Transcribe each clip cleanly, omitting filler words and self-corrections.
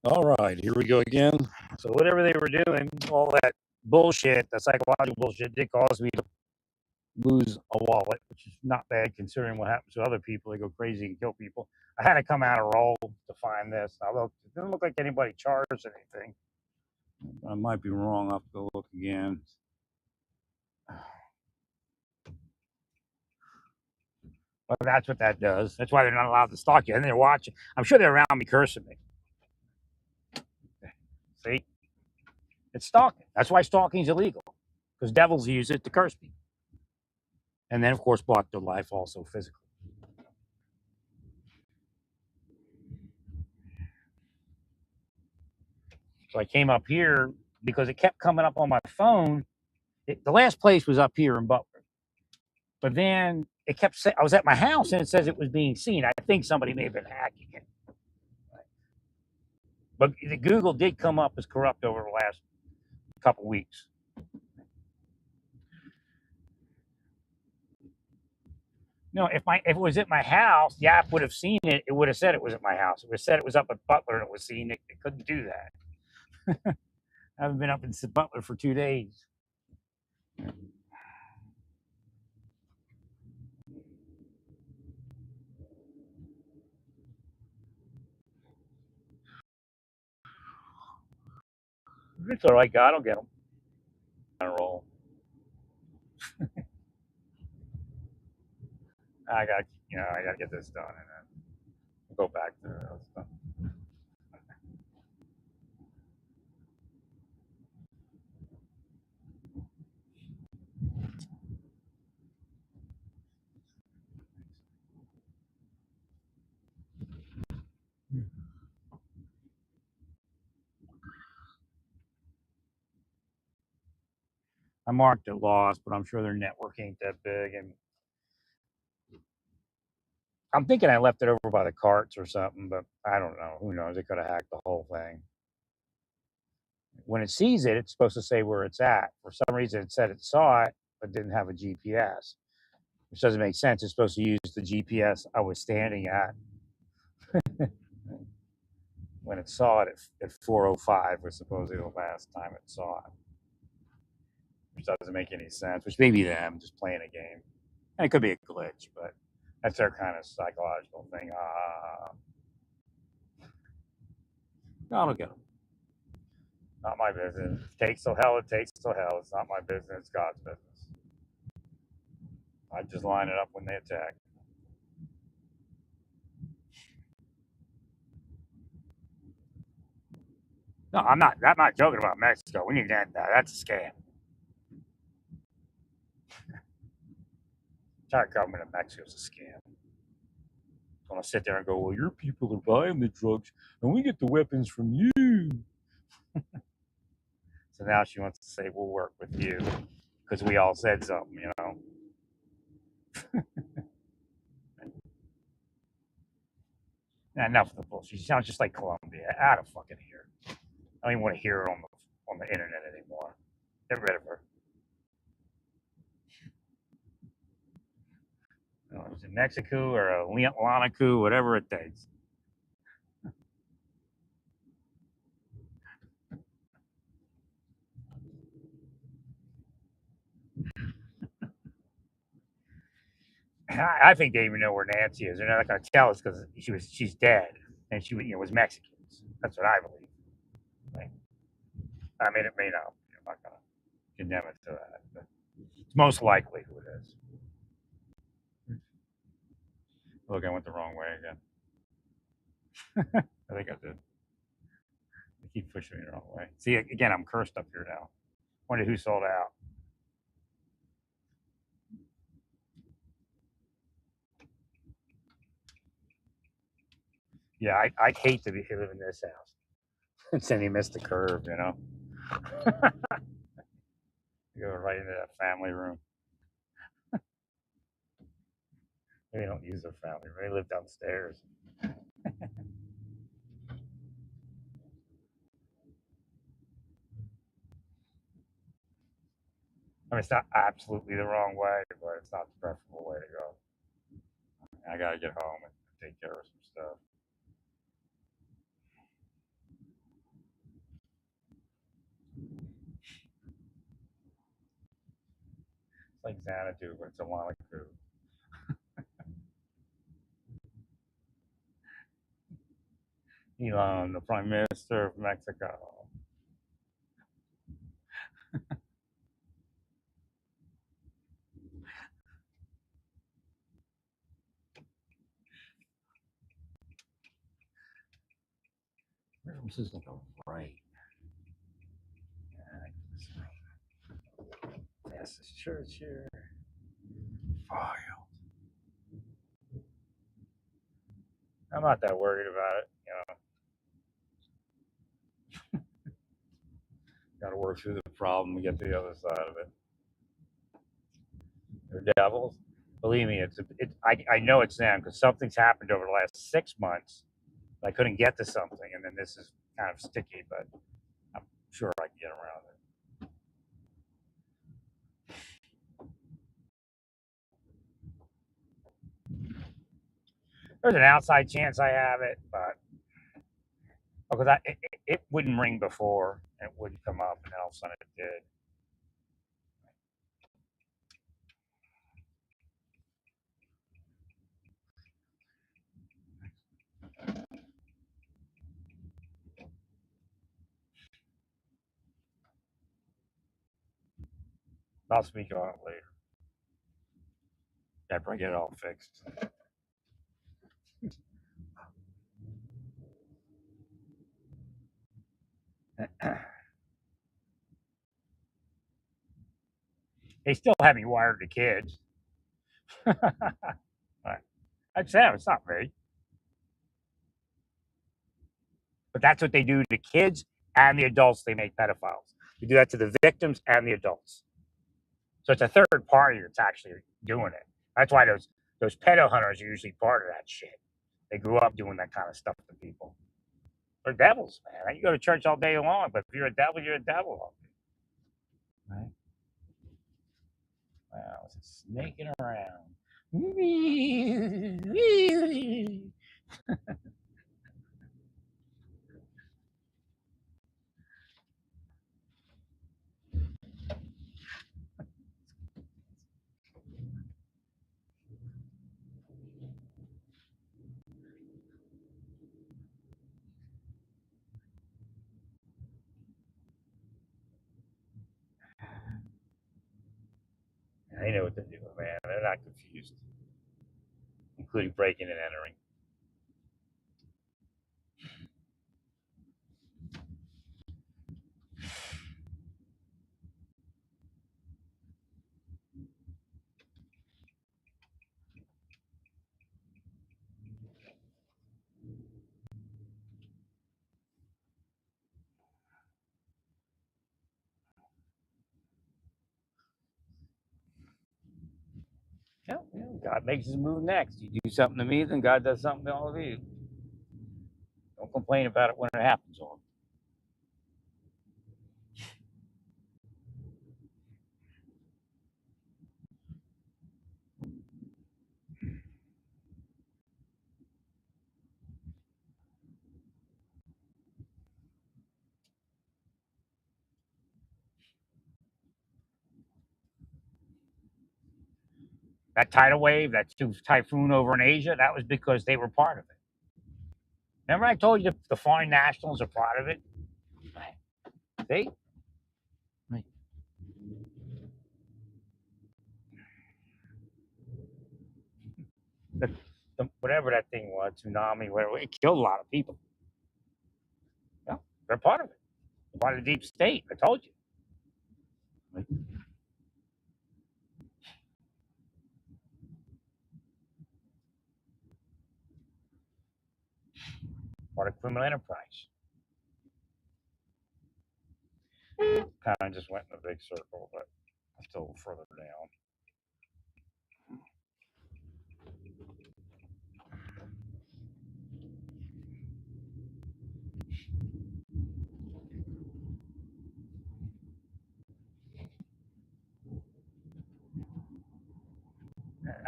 All right, here we go again. So whatever they were doing, all that bullshit, the psychological bullshit, did cause me to lose a wallet, which is not bad considering what happens to other people. They go crazy and kill people. I had to come out of roll to find this. Although it doesn't look like anybody charged anything. I might be wrong. I'll have to go look again. Well, that's what that does. That's why they're not allowed to stalk you. And they're watching. I'm sure they're around me cursing me. See? It's stalking. That's why stalking is illegal. Because devils use it to curse people. And then, of course, block their life also physically. So I came up here because it kept coming up on my phone. The last place was up here in Butler. But then it kept saying, I was at my house and it says it was being seen. I think somebody may have been hacking it. But the Google did come up as corrupt over the last couple weeks. No, if it was at my house, the app would have seen it. It would have said it was at my house. It would have said it was up at Butler and it was seen. It couldn't do that. I haven't been up in Butler for 2 days. It's all right, God. I'll get them. I roll. I got to get this done and then go back to the other stuff. I marked it lost, but I'm sure their network ain't that big. And I'm thinking I left it over by the carts or something, but I don't know. Who knows? They could have hacked the whole thing. When it sees it, it's supposed to say where it's at. For some reason, it said it saw it, but didn't have a GPS, which doesn't make sense. It's supposed to use the GPS I was standing at when it saw it at 4:05 was supposedly the last time it saw it, which doesn't make any sense. Which may be them just playing a game, and it could be a glitch, but that's their kind of psychological thing. No, I don't get them. Not my business. If it takes till hell, it takes till hell. It's not my business. It's God's business. I just line it up when they attack. No, I'm not. I'm not joking about Mexico. We need to end that. That's a scam. The entire government of Mexico is a scam. I want to sit there and go, well, your people are buying the drugs, and we get the weapons from you. So now she wants to say we'll work with you because we all said something, you know. Enough of the bullshit. She sounds just like Colombia. Out of fucking here. I don't even want to hear her on the internet anymore. Get rid of her. Is it Mexico or a Lanaku, whatever it takes. I think they even know where Nancy is. They're not going to tell us because she's dead and she was Mexicans. That's what I believe. Like, I mean, it may not. I'm not going to condemn it to that, but it's most likely who it is. Look, I went the wrong way again. I think I did. They keep pushing me the wrong way. See, again, I'm cursed up here now. Wonder who sold out. Yeah, I'd hate to live in this house. It's any missed the curve, you know. You go right into that family room. They don't use their family room. They live downstairs. I mean, it's not absolutely the wrong way, but it's not the preferable way to go. I got to get home and take care of some stuff. like Xanadu, but it's a Monaco. Elon, the Prime Minister of Mexico. This is like a right. Yes, it's church here. File. I'm not that worried about it. Got to work through the problem and get to the other side of it. They're devils. Believe me, I know it's them because something's happened over the last 6 months. I couldn't get to something, and then this is kind of sticky, but I'm sure I can get around it. There's an outside chance I have it, but because it wouldn't ring before, and it wouldn't come up, and then all of a sudden it did. I'll speak on it later after I get it all fixed. They still have me wired to kids. That's them. It's not me. But that's what they do to kids and the adults. They make pedophiles. They do that to the victims and the adults. So it's a third party that's actually doing it. That's why those pedo hunters are usually part of that shit. They grew up doing that kind of stuff to people. They're devils, man. You go to church all day long, but if you're a devil, you're a devil. Right? Wow, it's just snaking around. They know what they're doing, man. They're not confused, including breaking and entering. Yeah, God makes his move next. You do something to me, then God does something to all of you. Don't complain about it when it happens on. That tidal wave, that typhoon over in Asia, that was because they were part of it. Remember, I told you the foreign nationals are part of it. They, the, whatever that thing was, tsunami, whatever, it killed a lot of people. Yeah, they're part of it. They're part of the deep state. I told you. Part of criminal enterprise. Kind of just went in a big circle, but still further down.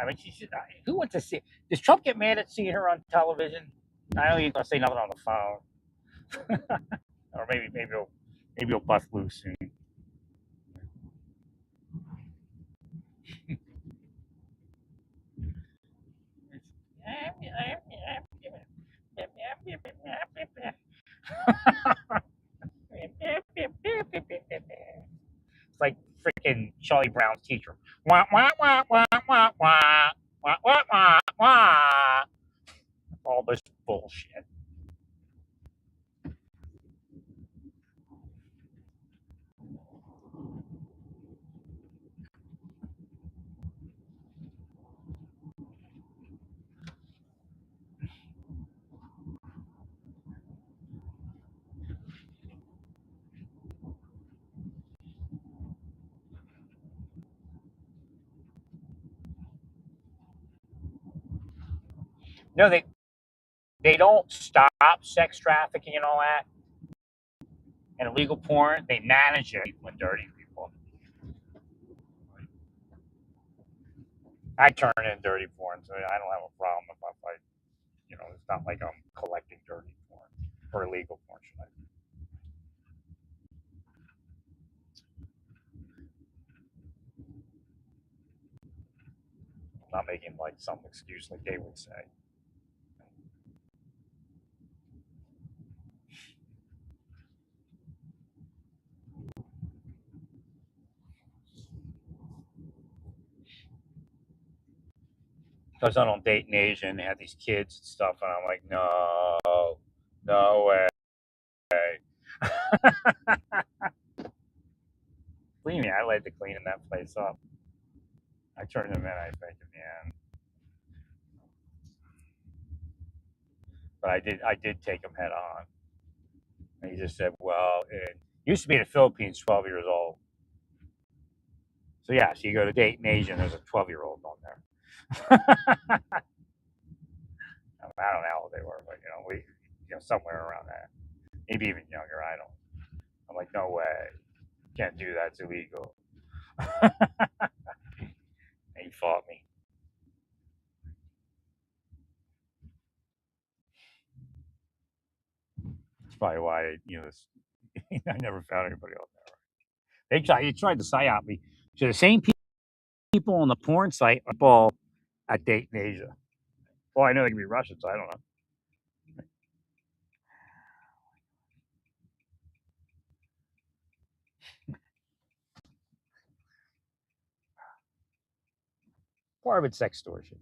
I mean, she should. Who wants to see? Does Trump get mad at seeing her on television? I know he's gonna say nothing on the phone, or maybe he'll bust loose soon. It's like freaking Charlie Brown's teacher. Wah wah wah wah wah wah wah wah wah wah. All this bullshit. No, they don't stop sex trafficking and all that and illegal porn. They manage it when dirty people. I turn in dirty porn, so I don't have a problem if I it's not like I'm collecting dirty porn or illegal porn. Should I? I'm not making like some excuse like they would say. Because I don't date in Asia and they have these kids and stuff, and I'm like, no, no way. Believe me, I like to cleaning that place up. I turned them in, I think, in the end. But I did take him head on. And he just said, well, it used to be in the Philippines, 12 years old. So yeah, so you go to date in Asia and there's a 12-year-old on there. I don't know how old they were, but somewhere around that. Maybe even younger, I don't. I'm like, no way. Can't do that, it's illegal. And he fought me. That's probably why, I never found anybody else there. They tried to psyop me. So the same people on the porn site are people at Date in Asia. Well, I know they can be Russian, so I don't know. Part of it's extortion.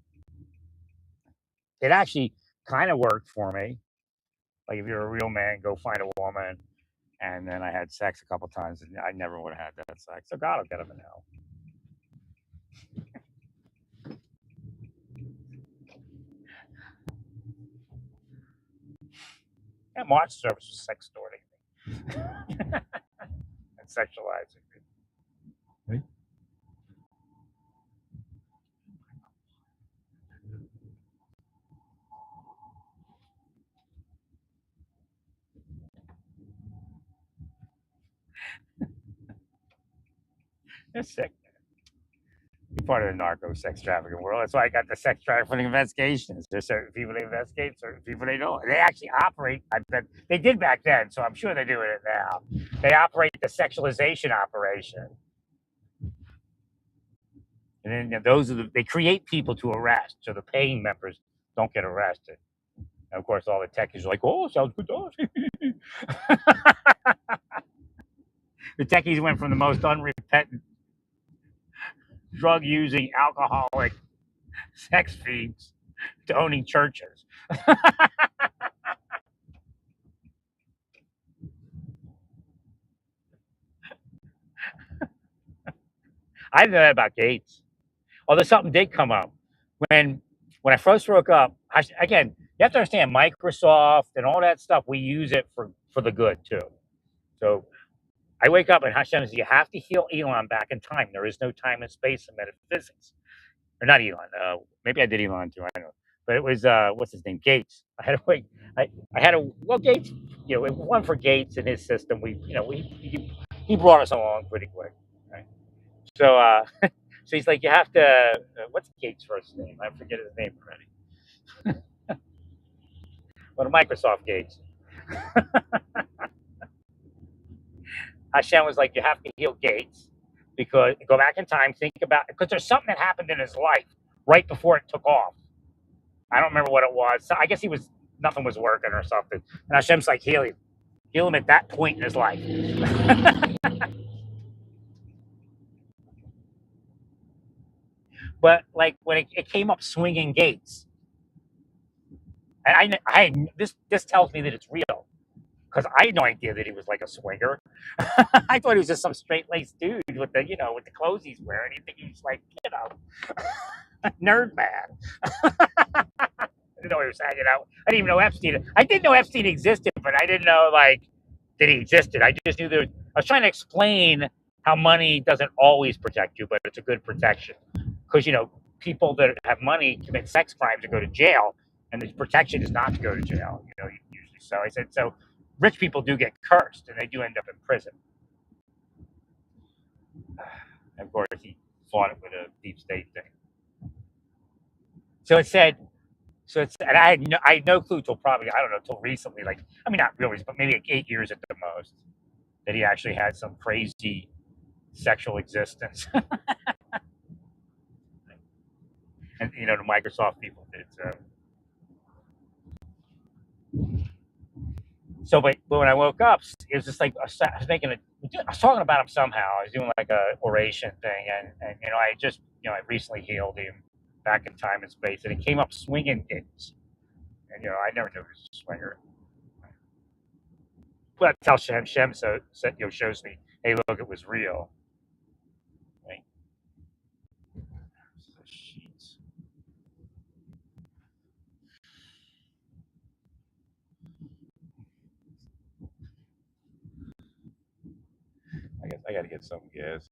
It actually kind of worked for me. Like if you're a real man, go find a woman. And then I had sex a couple times, and I never would have had that sex. So God will get him in hell. Yeah, March service was sex extorting and sexualizing me. Right? It's sick. You're part of the narco sex trafficking world. That's why I got the sex trafficking investigations. There's certain people they investigate, certain people they don't. They actually operate. I bet they did back then, so I'm sure they're doing it now. They operate the sexualization operation, and then they create people to arrest, so the paying members don't get arrested. And of course, all the techies are like, "Oh, sounds good to us." The techies went from the most unrepentant, drug-using, alcoholic sex fiends to owning churches. I didn't know that about Gates. Although something did come up when I first broke up. Again, you have to understand Microsoft and all that stuff. We use it for the good too. So I wake up and Hashem says, "You have to heal Elon back in time. There is no time and space in metaphysics." Or not Elon. Maybe I did Elon too. I don't know. But it was what's his name? Gates. I had to wait. I had to well Gates. One for Gates and his system. He brought us along pretty quick. Right? So so he's like, you have to. What's Gates' first name? I forget his name already. Well, Microsoft Gates. Hashem was like, you have to heal Gates because go back in time, think about because there's something that happened in his life right before it took off. I don't remember what it was. So I guess nothing was working or something. And Hashem's like, heal him at that point in his life. But like when it came up swinging gates, and this tells me that it's real because I had no idea that he was like a swinger. I thought he was just some straight laced dude with the clothes he's wearing. You think he's like nerd man. I didn't know he was hanging out. I didn't even know Epstein. I didn't know Epstein existed, but I didn't know like that he existed. I just knew I was trying to explain how money doesn't always protect you, but it's a good protection because people that have money commit sex crimes and go to jail, and the protection is not to go to jail. Usually. So I said so. Rich people do get cursed, and they do end up in prison. And of course, he fought it with a deep state thing. So it said. And I had no clue till probably I don't know till recently. Like I mean, not really, but maybe like 8 years at the most, that he actually had some crazy sexual existence. And the Microsoft people did. So, but when I woke up, it was just like I was talking about him somehow. I was doing like a oration thing, and I just I recently healed him back in time and space, and it came up swinging games, and I never knew he was a swinger. But that's how Shem shows me, hey, look, it was real. Right? Sheets. I guess I got to get some gas.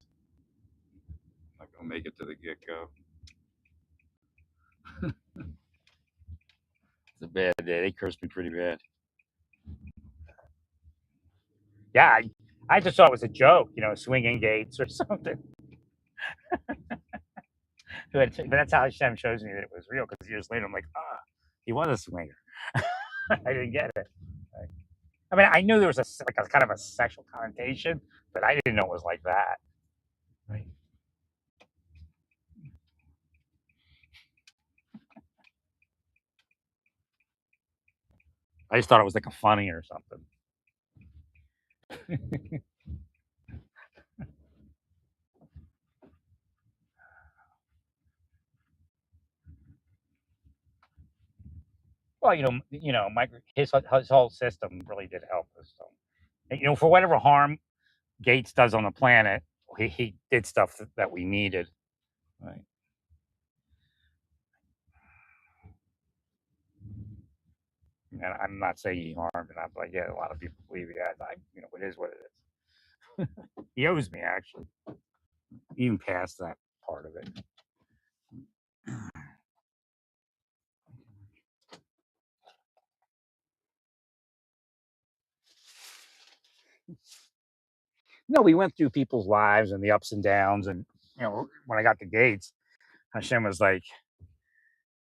I'm not gonna make it to the get go. It's a bad day. They cursed me pretty bad. Yeah, I just thought it was a joke, swinging gates or something. But that's how Hashem shows me that it was real. Because years later, I'm like, he was a swinger. I didn't get it. I mean, I knew there was a kind of a sexual connotation, but I didn't know it was like that. Right. I just thought it was like a funny or something. Well, his whole system really did help us. So, and, for whatever harm Gates does on the planet, he did stuff that we needed. Right. And I'm not saying he harmed it, but yeah, a lot of people believe he has. It is what it is. He owes me actually, even past that part of it. No, we went through people's lives and the ups and downs, and when I got to Gates, Hashem was like,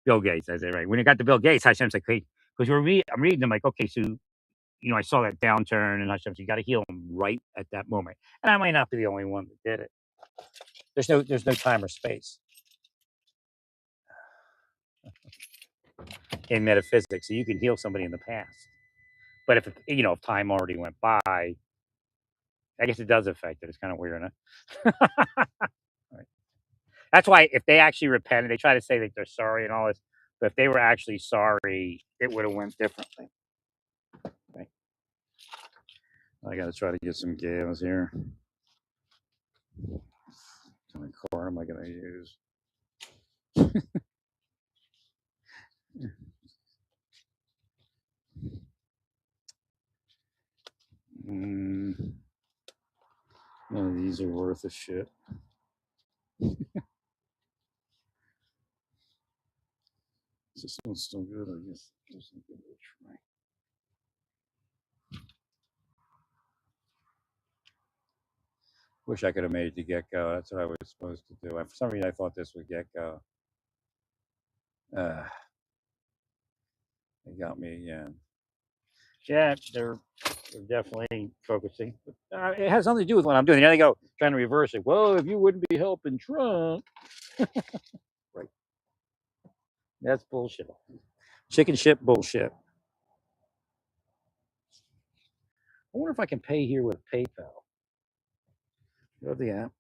Bill Gates, I say right. When it got to Bill Gates, Hashem's like, hey, because I'm reading them like, okay, so I saw that downturn, and Hashem said, you got to heal him right at that moment, and I might not be the only one that did it. There's no time or space in metaphysics, so you can heal somebody in the past, but if time already went by, I guess it does affect it. It's kind of weird, huh? Right. That's why if they actually repented, they try to say that they're sorry and all this, but if they were actually sorry, it would have went differently. Okay. I got to try to get some gas here. What kind of car am I going to use? None of these are worth a shit. This one's still good, I guess. This one's good to try. Wish I could have made it to get go. That's what I was supposed to do. For some reason, I thought this would get go. They got me again. Yeah, they're definitely focusing. But, it has nothing to do with what I'm doing. They go trying to reverse it. Well, if you wouldn't be helping Trump, right? That's bullshit. Chicken shit bullshit. I wonder if I can pay here with PayPal. Go to the app.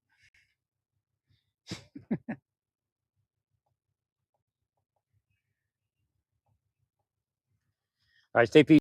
All right, stay peace.